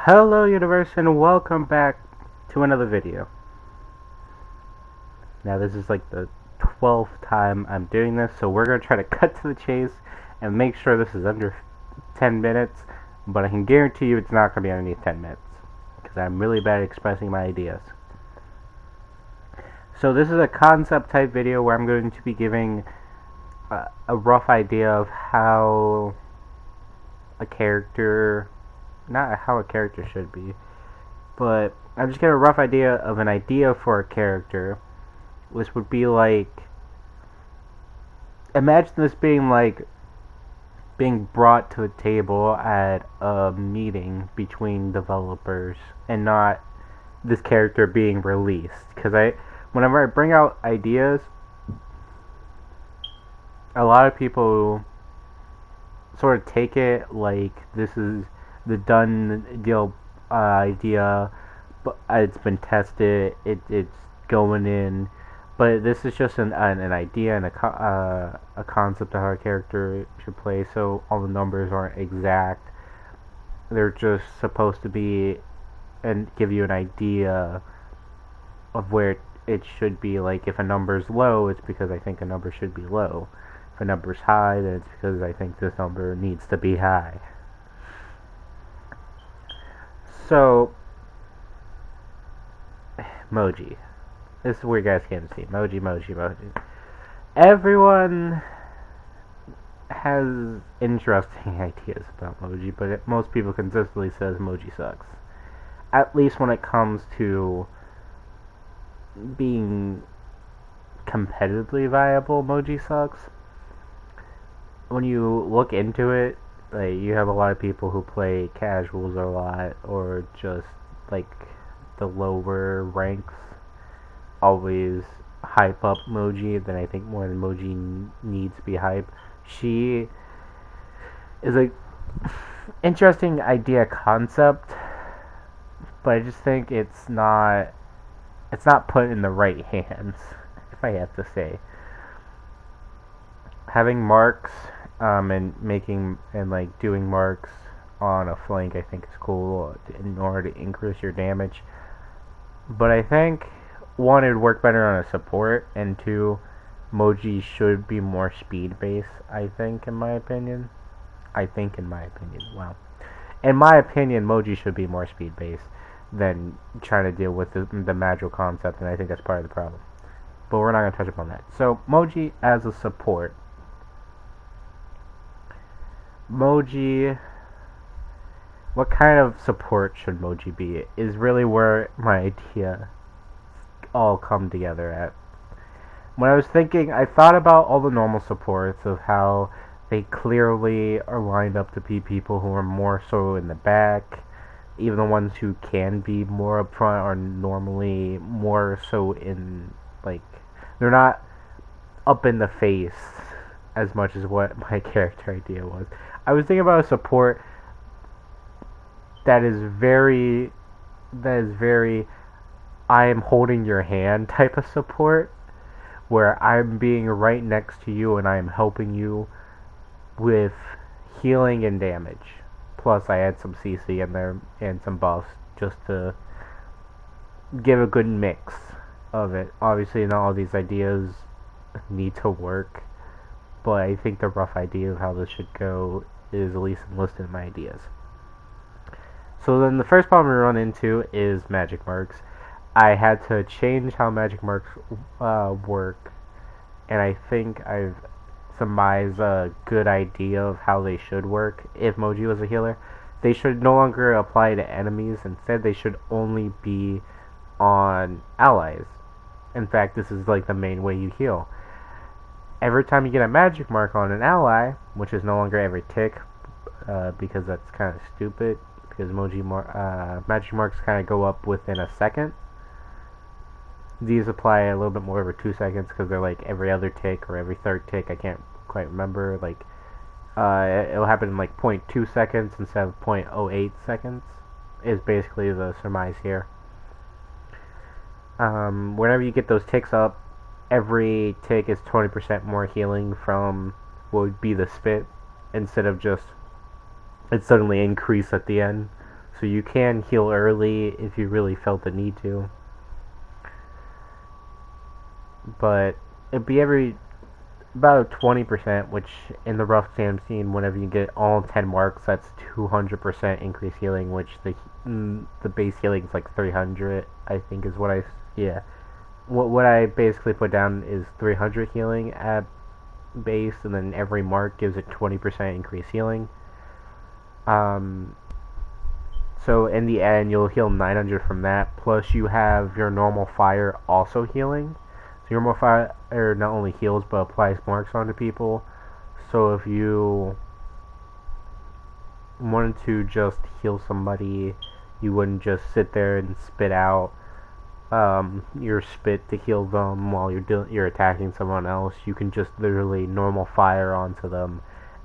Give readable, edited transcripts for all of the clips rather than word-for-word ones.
Hello universe and welcome back to another video. Now this is like the 12th time I'm doing this, so we're going to try to cut to the chase and make sure this is under 10 minutes, but I can guarantee you it's not going to be underneath 10 minutes, because I'm really bad at expressing my ideas. So this is a concept type video where I'm going to be giving a rough idea of how a character, not how a character should be, but I'm just getting a rough idea of an idea for a character, which would be like, imagine this being like being brought to a table at a meeting between developers and not this character being released. Because whenever I bring out ideas, a lot of people sort of take it like this is the done deal idea, but it's been tested, it's going in, but this is just an idea and a concept of how a character should play, so all the numbers aren't exact. They're just supposed to be and give you an idea of where it should be. Like, if a number's low, it's because I think a number should be low. If a number's high, then it's because I think this number needs to be high. So, Moji. This is where you guys can see. Moji. Everyone has interesting ideas about Moji, but most people consistently says Moji sucks. At least when it comes to being competitively viable, Moji sucks. When you look into it, like, you have a lot of people who play casuals a lot, or just like the lower ranks always hype up Moji. Then I think more than Moji needs to be hyped. She is a interesting idea concept, but I just think it's not put in the right hands, if I have to say. Having marks and making and like doing marks on a flank, I think is cool in order to increase your damage. But I think, one, it would work better on a support, and two, Moji should be more speed based, I think, in my opinion. Wow. In my opinion, Moji should be more speed based than trying to deal with the magical concept, and I think that's part of the problem. But we're not going to touch upon that. So, Moji as a support. Moji, what kind of support should Moji be, is really where my idea all come together at. When I was thinking, I thought about all the normal supports of how they clearly are lined up to be people who are more so in the back. Even the ones who can be more up front are normally more so in, like, they're not up in the face as much as what my character idea was. I was thinking about a support that is very I am holding your hand type of support, where I'm being right next to you and I am helping you with healing and damage. Plus I add some CC in there and some buffs just to give a good mix of it. Obviously not all these ideas need to work, but I think the rough idea of how this should go is at least listed in my ideas. So then the first problem we run into is magic marks. I had to change how magic marks work, and I think I've surmised a good idea of how they should work if Moji was a healer. They should no longer apply to enemies. Instead, they should only be on allies. In fact, this is like the main way you heal. Every time you get a magic mark on an ally, which is no longer every tick, because that's kind of stupid, because magic marks kind of go up within a second. These apply a little bit more over 2 seconds, because they're like every other tick or every third tick. I can't quite remember. Like, it'll happen in like 0.2 seconds instead of 0.08 seconds, is basically the surmise here. Whenever you get those ticks up, every tick is 20% more healing from what would be the spit, instead of just it suddenly increase at the end. So you can heal early if you really felt the need to. But it'd be about 20%, which in the rough Sam scene, whenever you get all 10 marks, that's 200% increased healing, which the base healing is like 300, I think is what yeah. What I basically put down is 300 healing at base, and then every mark gives it 20% increased healing. So in the end, you'll heal 900 from that, plus you have your normal fire also healing. So your normal fire not only heals, but applies marks onto people. So if you wanted to just heal somebody, you wouldn't just sit there and spit out your spit to heal them while you're attacking someone else. You can just literally normal fire onto them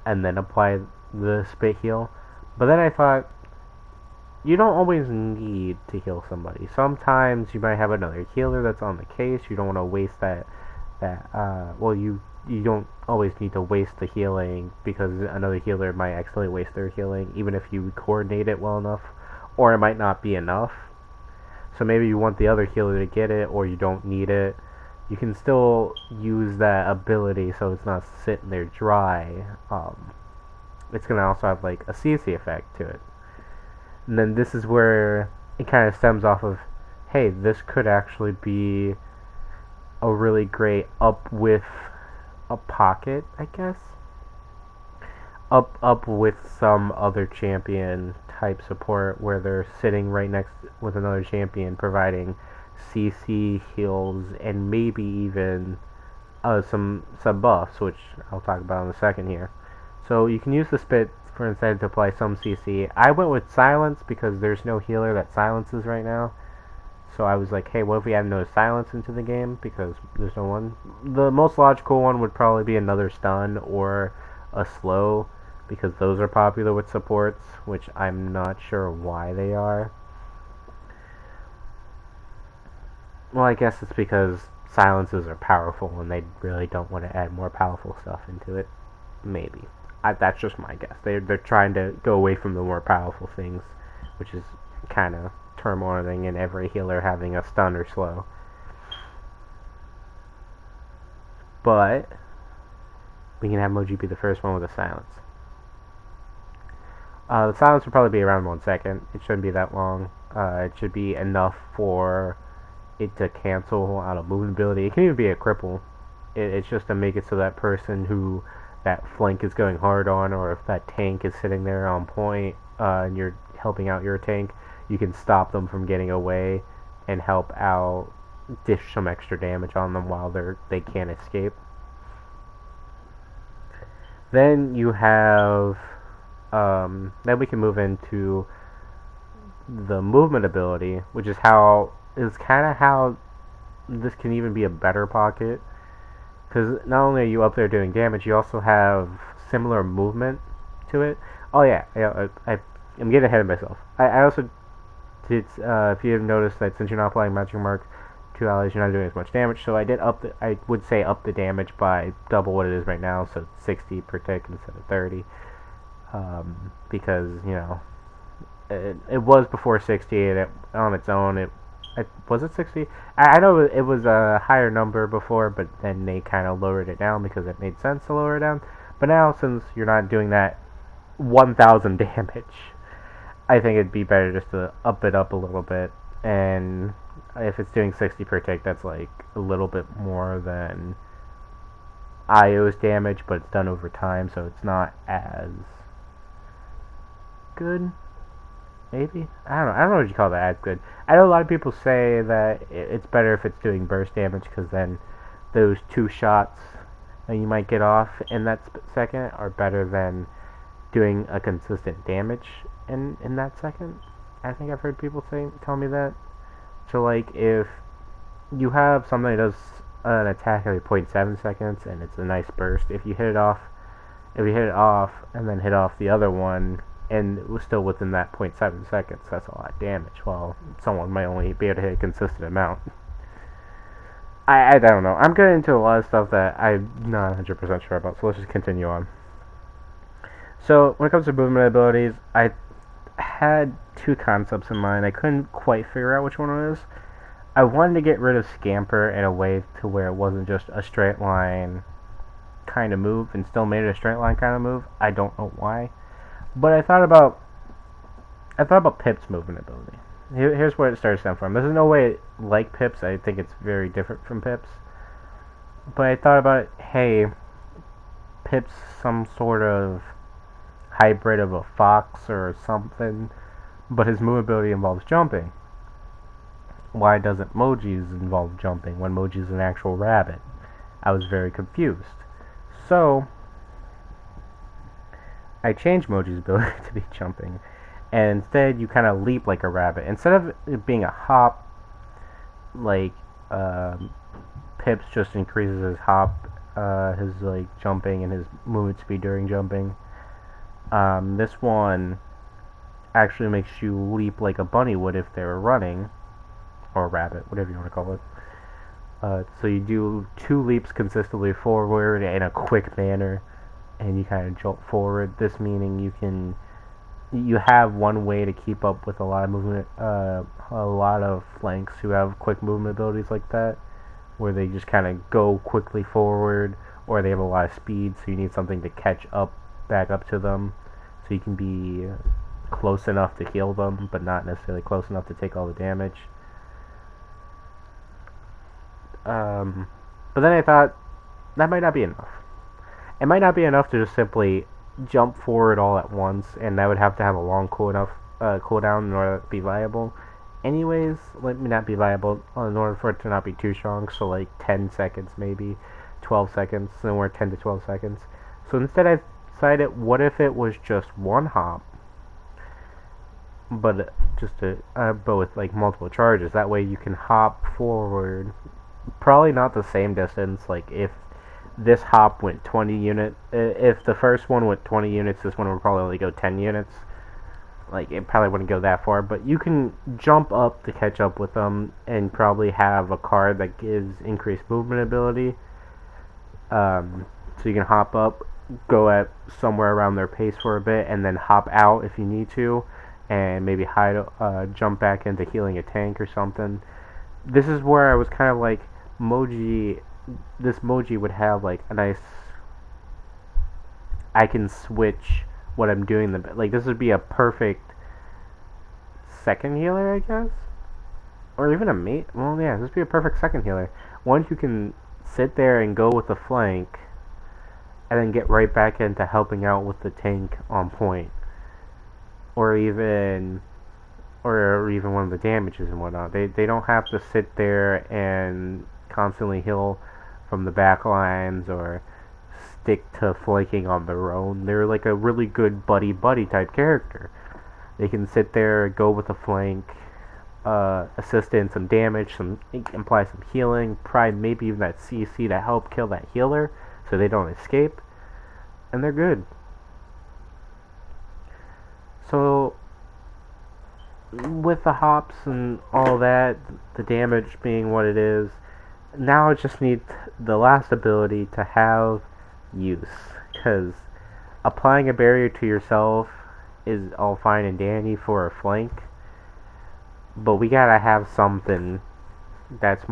and then apply the spit heal. But then I thought, you don't always need to heal somebody. Sometimes you might have another healer that's on the case. You don't want to waste you don't always need to waste the healing, because another healer might accidentally waste their healing, even if you coordinate it well enough, or it might not be enough. So maybe you want the other healer to get it, or you don't need it. You can still use that ability so it's not sitting there dry. It's going to also have like a CC effect to it. And then this is where it kind of stems off of, hey, this could actually be a really great up with a pocket, I guess. Up with some other champion type support where they're sitting right next with another champion providing CC heals and maybe even some buffs, which I'll talk about in a second here. So you can use the spit for instead to apply some CC. I went with silence because there's no healer that silences right now. So I was like, hey, what if we add no silence into the game, because there's no one. The most logical one would probably be another stun or a slow, because those are popular with supports, which I'm not sure why they are. Well, I guess it's because silences are powerful and they really don't want to add more powerful stuff into it. Maybe. That's just my guess. They're trying to go away from the more powerful things, which is kind of turmoiling in every healer having a stun or slow. But we can have Moji be the first one with a silence. The silence will probably be around 1 second. It shouldn't be that long. It should be enough for it to cancel out of movement ability. It can even be a cripple. It's just to make it so that person who that flank is going hard on, or if that tank is sitting there on point and you're helping out your tank, you can stop them from getting away and help out, dish some extra damage on them while they can't escape. Then you have then we can move into the movement ability, which is kind of how this can even be a better pocket. Because not only are you up there doing damage, you also have similar movement to it. Oh yeah, I'm getting ahead of myself. I also did, if you have noticed that since you're not applying magic mark to allies, you're not doing as much damage. So I would say up the damage by double what it is right now, so 60 per tick instead of 30. Because, you know, it was before 60, and on its own, was it 60? I know it was a higher number before, but then they kind of lowered it down because it made sense to lower it down. But now, since you're not doing that 1,000 damage, I think it'd be better just to up it up a little bit. And if it's doing 60 per tick, that's like a little bit more than Io's damage, but it's done over time, so it's not as good. Maybe? I don't know what you call that as good. I know a lot of people say that it's better if it's doing burst damage, because then those 2 shots that you might get off in that second are better than doing a consistent damage in that second. I think I've heard people tell me that. So like, if you have something that does an attack every 0.7 seconds and it's a nice burst, if you hit it off and then hit off the other one, and it was still within that 0.7 seconds, that's a lot of damage. Well, someone might only be able to hit a consistent amount. I don't know. I'm getting into a lot of stuff that I'm not 100% sure about, so let's just continue on. So, when it comes to movement abilities, I had two concepts in mind. I couldn't quite figure out which one it was. I wanted to get rid of Scamper in a way to where it wasn't just a straight line kind of move and still made it a straight line kind of move. I don't know why. But I thought about Pip's movement ability. Here's where it started to stem from. There's no way like Pip's. I think it's very different from Pip's. But I thought about, hey, Pip's some sort of hybrid of a fox or something, but his move ability involves jumping. Why doesn't Moji's involve jumping when Moji's an actual rabbit? I was very confused. So, I changed Moji's ability to be jumping, and instead you kind of leap like a rabbit. Instead of it being a hop, like Pips just increases his hop, his like jumping and his movement speed during jumping. This one actually makes you leap like a bunny would if they were running, or a rabbit, whatever you want to call it. So you do 2 leaps consistently forward in a quick manner, and you kind of jolt forward. This meaning you have one way to keep up with a lot of movement, a lot of flanks who have quick movement abilities like that, where they just kind of go quickly forward, or they have a lot of speed, so you need something to catch up, back up to them, so you can be close enough to heal them, but not necessarily close enough to take all the damage. But then I thought, that might not be enough. It might not be enough to just simply jump forward all at once, and that would have to have a long cooldown in order to be viable. Anyways, let me not be viable in order for it to not be too strong, so like 10 seconds maybe, 12 seconds, somewhere 10 to 12 seconds. So instead I decided, what if it was just one hop, but but with like multiple charges. That way you can hop forward, probably not the same distance. Like if this hop went 20 units, if the first one went 20 units, this one would probably only go 10 units. Like, it probably wouldn't go that far, but you can jump up to catch up with them, and probably have a card that gives increased movement ability. So you can hop up, go at somewhere around their pace for a bit, and then hop out if you need to, and maybe jump back into healing a tank or something. This is where I was kind of like, this Moji would have like a nice, I can switch what I'm doing. Like, this would be a perfect second healer, I guess, or even a mate. Well, yeah, this would be a perfect second healer. One who can sit there and go with the flank, and then get right back into helping out with the tank on point, or even one of the damages and whatnot. They don't have to sit there and constantly heal from the back lines or stick to flanking on their own. They're like a really good buddy type character. They can sit there, go with the flank, assist in some damage, imply some healing, probably maybe even that CC to help kill that healer so they don't escape, and they're good. So with the hops and all that, the damage being what it is, now I just need the last ability to have use, because applying a barrier to yourself is all fine and dandy for a flank, but we gotta have something that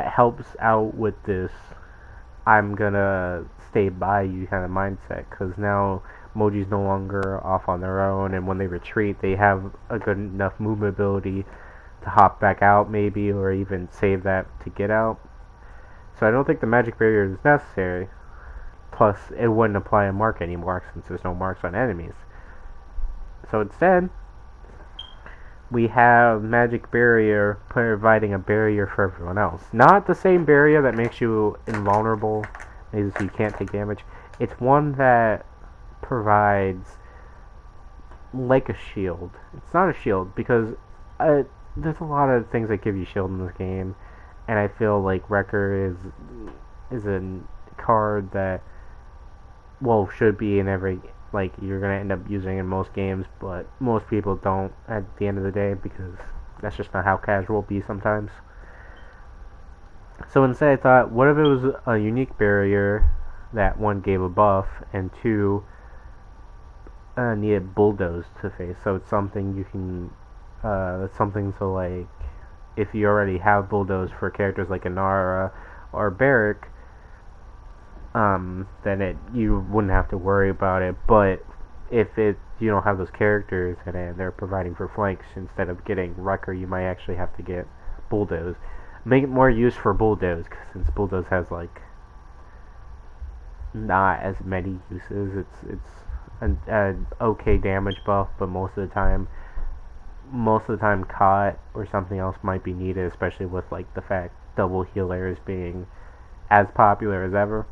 helps out with this I'm gonna stay by you kind of mindset, because now Moji's no longer off on their own, and when they retreat they have a good enough movement ability to hop back out maybe, or even save that to get out. So I don't think the magic barrier is necessary. Plus, it wouldn't apply a mark anymore since there's no marks on enemies. So instead, we have magic barrier providing a barrier for everyone else. Not the same barrier that makes you invulnerable, means you can't take damage. It's one that provides like a shield. It's not a shield because there's a lot of things that give you shield in this game, and I feel like Wrecker is a card that, well, should be in every, like, you're gonna end up using in most games, but most people don't at the end of the day, because that's just not how casual be sometimes. So instead I thought, what if it was a unique barrier that, one, gave a buff, and two, needed bulldoze to face. So it's something you can. It's something so like if you already have bulldoze for characters like Inara or Barrack, then you wouldn't have to worry about it. But if you don't have those characters and they're providing for flanks instead of getting Wrecker, you might actually have to get bulldoze. Make it more use for bulldoze, since bulldoze has like not as many uses. It's an okay damage buff, but most of the time caught or something else might be needed, especially with like the fact double healers being as popular as ever.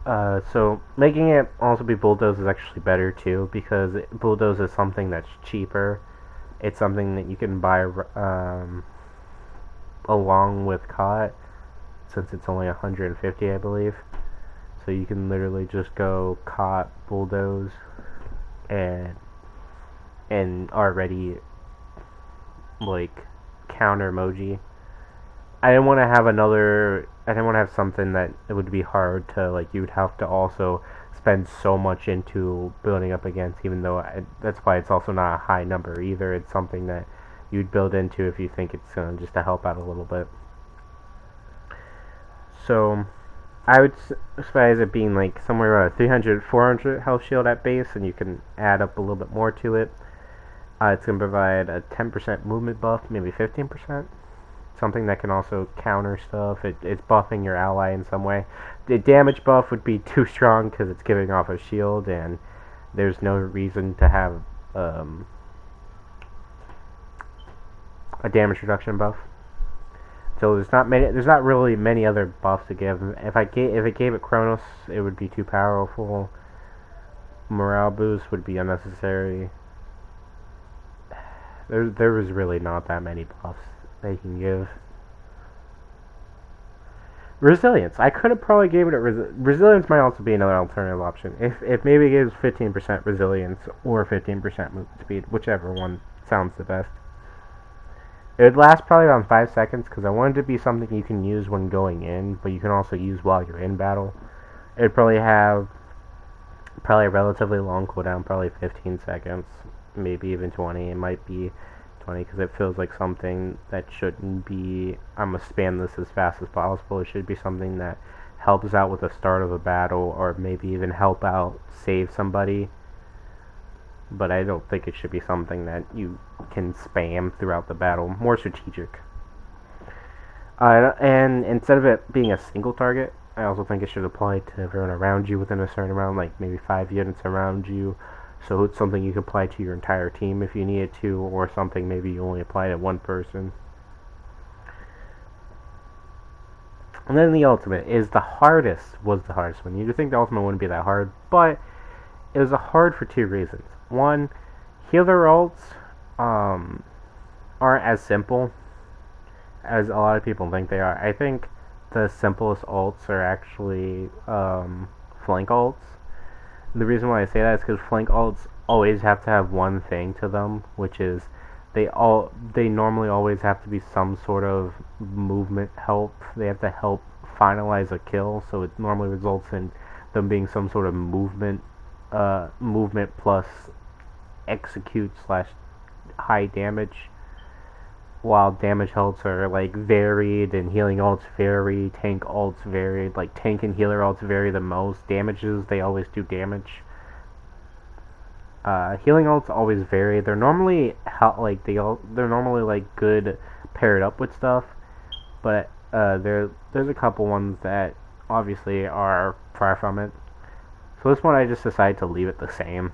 So making it also be bulldoze is actually better too, because bulldoze is something that's cheaper. It's something that you can buy along with caught, since it's only 150, I believe. So you can literally just go caught bulldoze and already like counter Moji. I didn't want to have something that it would be hard to, like, you would have to also spend so much into building up against, even though that's why it's also not a high number either. It's something that you'd build into if you think it's just to help out a little bit. So I would advise it being like somewhere around 300, 400 health shield at base, and you can add up a little bit more to it. It's going to provide a 10% movement buff, maybe 15%. Something that can also counter stuff. It's buffing your ally in some way. The damage buff would be too strong because it's giving off a shield, and there's no reason to have a damage reduction buff. So there's not really many other buffs to give. If it gave it Chronos, it would be too powerful. Morale boost would be unnecessary. There was really not that many buffs they can give. Resilience. I could have probably gave it a resilience. Might also be another alternative option. If maybe it gives 15% resilience or 15% movement speed, whichever one sounds the best. It would last probably around 5 seconds, because I wanted it to be something you can use when going in, but you can also use while you're in battle. It'd probably have a relatively long cooldown, probably 15 seconds, maybe even 20. It might be 20 because it feels like something that shouldn't be, I'm going to spam this as fast as possible. It should be something that helps out with the start of a battle, or maybe even help out save somebody. But I don't think it should be something that you can spam throughout the battle. More strategic. And instead of it being a single target, I also think it should apply to everyone around you within a certain amount, like maybe 5 units around you. So it's something you can apply to your entire team if you need it to, or something maybe you only apply to one person. And then the ultimate was the hardest one. You'd think the ultimate wouldn't be that hard, but it was hard for two reasons. One, healer ults aren't as simple as a lot of people think they are. I think the simplest ults are actually flank ults. The reason why I say that is because flank ults always have to have one thing to them, which is they normally always have to be some sort of movement help. They have to help finalize a kill, so it normally results in them being some sort of movement plus execute / high damage, while damage ults are like varied and healing ults vary, tank ults vary, like tank and healer ults vary the most. Damages, they always do damage. Healing ults always vary. They're normally they're normally like good paired up with stuff, but there's a couple ones that obviously are far from it. So this one I just decided to leave it the same,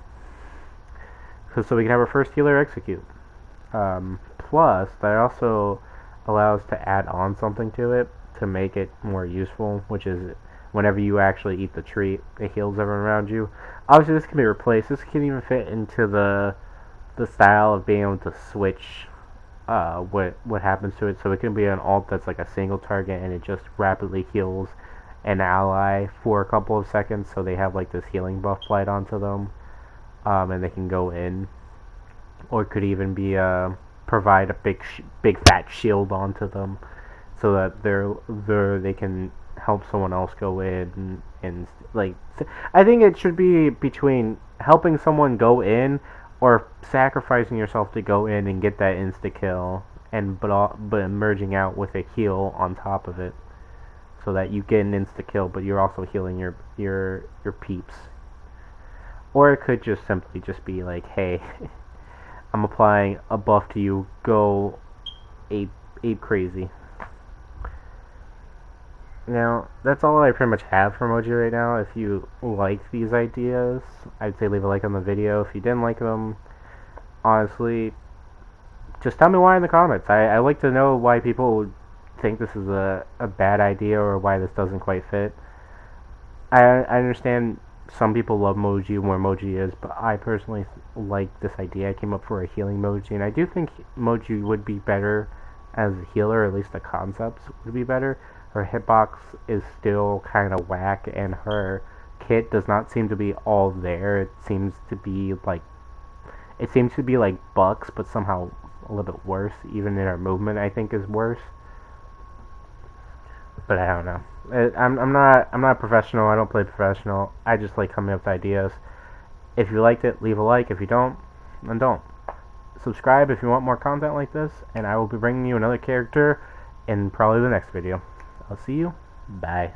so we can have our first healer execute. Plus, that also allows to add on something to it to make it more useful, which is whenever you actually eat the treat, it heals everyone around you. Obviously, this can be replaced. This can even fit into the style of being able to switch what happens to it. So it can be an ult that's like a single target, and it just rapidly heals an ally for a couple of seconds, so they have like this healing buff applied onto them, and they can go in. Or it could even be provide a big fat shield onto them, so that they can help someone else go in like, I think it should be between helping someone go in or sacrificing yourself to go in and get that insta kill, and but emerging out with a heal on top of it, so that you get an insta kill, but you're also healing your peeps. Or it could just simply just be like, hey, I'm applying a buff to you, go ape crazy. Now, that's all I pretty much have for Moji right now. If you like these ideas, I'd say leave a like on the video. If you didn't like them, honestly, just tell me why in the comments. I like to know why people think this is a bad idea or why this doesn't quite fit. I understand some people love Moji where Moji is, but I personally like this idea. I came up for a healing Moji, and I do think Moji would be better as a healer, or at least the concepts would be better. Her hitbox is still kind of whack, and her kit does not seem to be all there. It seems to be like Bucks, but somehow a little bit worse. Even in her movement, I think is worse. But I don't know. I'm not professional. I don't play professional. I just like coming up with ideas. If you liked it, leave a like. If you don't, then don't. Subscribe if you want more content like this, and I will be bringing you another character in probably the next video. I'll see you. Bye.